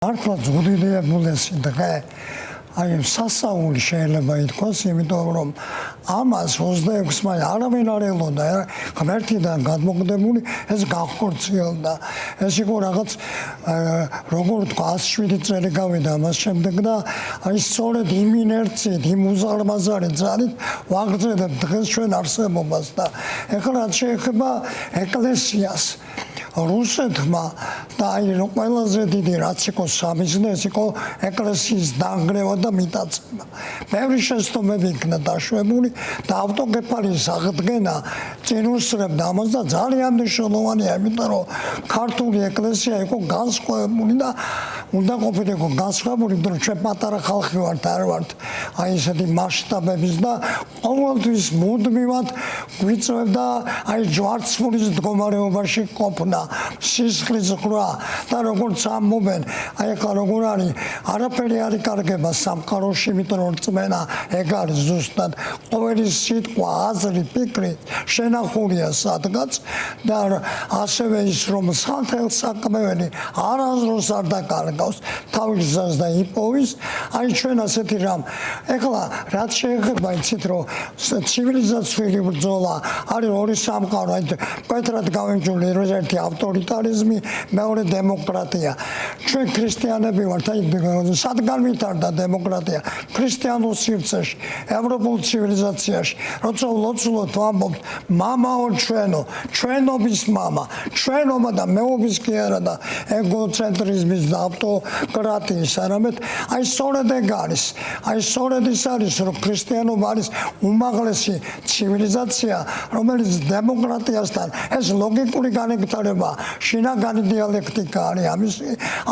Arpa ზღუდიდია მულესინდღე აი სასაული შეიძლება ითქვას, იმიტომ რომ ამას 26 მაი არავინ არ ელოდა, ღმერთიდან გადმოყდებული ეს გახორციელდა. ეს იყო რაღაც როგორ თქვა 107 წელი გავიდა ამას შემდეგ და აი სწორედ იმ ინერციით, იმ უზარმაზარი ძალით ვაგრძელებთ დღეს ჩვენ არსებობას და ეხლა რაც შეეხება ეკლესიას რუსეთმა და აი ყველაზე დიდი რაც იყო სამიზნეს იყო ეკლესიის დანგრევა და მიტაცება. ბევრი შეცდომები იქნა დაშვებული და ავტოკეფალიის აღდგენა წინ უსწრებდა ამას და ძალიან მნიშვნელოვანია, იმიტომ რომ ქართული ეკლესია იყო განსხვავებული და უნდა ყოფილიყო განსხვავებული, იმიტომ რომ ჩვენ პატარა ხალხი ვართ, არ ვართ აი ესეთი მასშტაბების და ყოველთვის მუდმივად გვიწევდა აი ჯვარცმულის მდგომარეობაში ყოფნა. სისხლის ყრა და როგორც ამბობენ, აი ახლა როგორ არის, არაფერი არ იკარგება სამყაროში, იმიტომ რომ რწმენა ეგ არის ზუსტად ყოველი სიტყვა, აზრი, ფიქრი შენახულია სადღაც და ასევე ის რომ სახელსაქმეველი არასდროს არ დაკარგავს თავის გზას და იპოვის, აი ჩვენ ასეთი რამ. ეხლა რაც შეეხება იცით რომ ცივილიზაციური ბრძოლა არის ორი სამყარო, აი მკვეთრად გავიმჯული ერთი ავტორიტარიზმი, მეორე დემოკრატია. ჩვენ ქრისტიანები ვართ, აი სადგან ვითარდა დემოკრატია ქრისტიანულ სივრცეში, ევროპულ ცივილიზაციაში. როცა ლოცულობთ ვამბობთ მამაო ჩვენო, ჩვენობის მამა, ჩვენობა და მეობის კი არა და ეგოცენტრიზმის და ავტოკრატიის, არამედ აი სწორედ ეგ არის. აი სწორედ ის არის, რომ ქრისტიანობა არის უმაღლესი ცივილიზაცია, რომელიც დემოკრატიასთან ეს ლოგიკური განეკუთვნება, შინაგანი დიალექტიკა არის.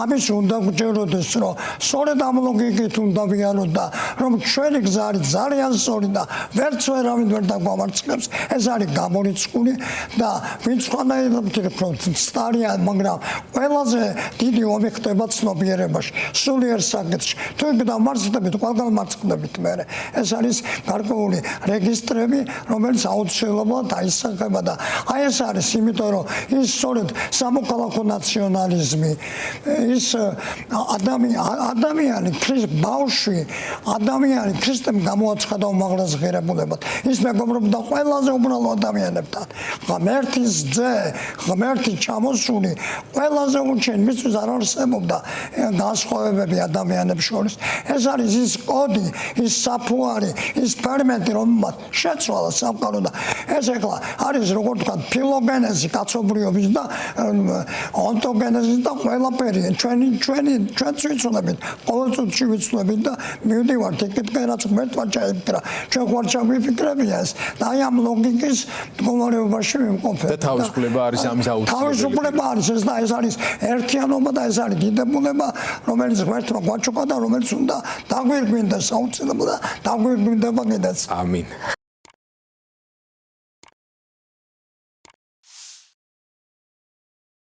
ამის უნდა გვჯეროდეს, რომ სწორედ ამ ლოგიკით უნდა ვიაროთ და რომ ჩვენი გზა არის ძალიან სწორი და ვერც ვერავინ ვერ დაგვამარცხებს, ეს არის გამორიცხული და ვინც ხანაერად ვფიქრობთ სტარია, მაგრამ ყველაზე დიდი ომი ხდება ცნობიერებაში, სულიერ საკითხში. თუ იქ დამარცხდებით, ყველგან მარცხდებით მერე. ეს არის გარკვეული რეგისტრები, რომელიც აუცილებლად აისახება და აი ეს არის, იმიტომ რომ ის სწორედ სამოქალაქო ნაციონალიზმი, ის ადამიანი, ბავშვი, ადამიანი ქრისტემ გამოაცხადა უმაღლეს ღირებულებად. ის მეგობრობდა ყველაზე უბრალო ადამიანებთან. ღმერთის ძე, ღმერთი ჩამოსული ყველაზე უჩვენ მისთვის არ არსებობდა განსხვავებები ადამიანებს შორის. ეს არის ის კოდი, ის საფუარი, ის ფერმენტი, რომელმაც შეცვალა სამყარო და ეს ეხლა არის როგორ თქვა ფილოგენეზი კაცობრიობის და ონტოგენეზის და ყველაფერი ჩვენც ვიცვლებით, ყოველწუთში ვიცვლებით და მივდივართ იქითკენ რაც ღმერთმა ჩაიფიქრა, ჩვენ ხوار ჩაგვიფიქრებია ეს და აი ამ ლოგიკის მდგომარეობაში ვიმყოფებით. და თავისუფლება არის ამის აუცილებელი. თავისუფლება არის ეს და ეს არის ერთიანობა და ეს არის დიდებულება, რომელიც ღმერთმა გვაჩუქა და რომელიც უნდა დაგვირგვინდეს აუცილებლად და დაგვირგვინდება კიდეც. ამინ.